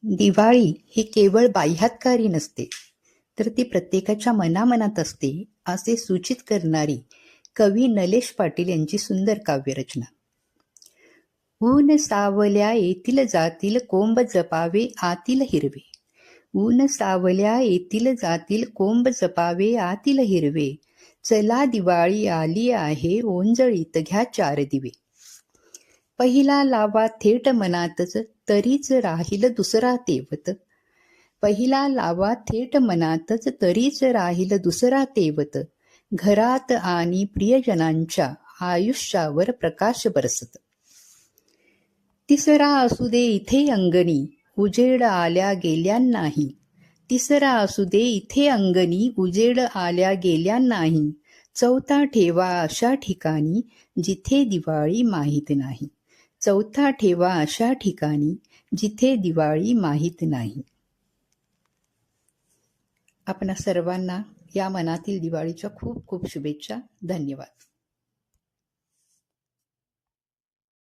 दिवाळी ही केवळ बाह्यातकारी नसते, तर ती प्रत्येकाच्या मनामनात असते, असे सूचित करणारी कवी नलेश पाटील यांची सुंदर काव्यरचना. ऊन सावल्या येतील जातील कोंब जपावे आतील हिरवे. ऊन सावल्या येतील जातील कोंब जपावे आतील हिरवे. चला दिवाळी आली आहे ओंजळीत घ्या चार दिवे. पहिला लावा थेट मनातच तरीच राहील दुसरा तेवत. पहिला लावा थेट मनातच तरीच राहील दुसरा तेवत. घरात आणि प्रियजनांच्या आयुष्यावर प्रकाश बरसत. तिसरा असू दे इथे अंगणी उजेड आल्या गेल्या नाही. तिसरा असू दे इथे अंगणी उजेड आल्या गेल्या नाही. चौथा ठेवा अशा ठिकाणी जिथे दिवाळी माहीत नाही. चौथा ठेवा अशा ठिकाणी जिथे दिवाळी माहीत नाही. आपणा सर्वांना या मनातील दिवाळीच्या खूप खूप शुभेच्छा. धन्यवाद.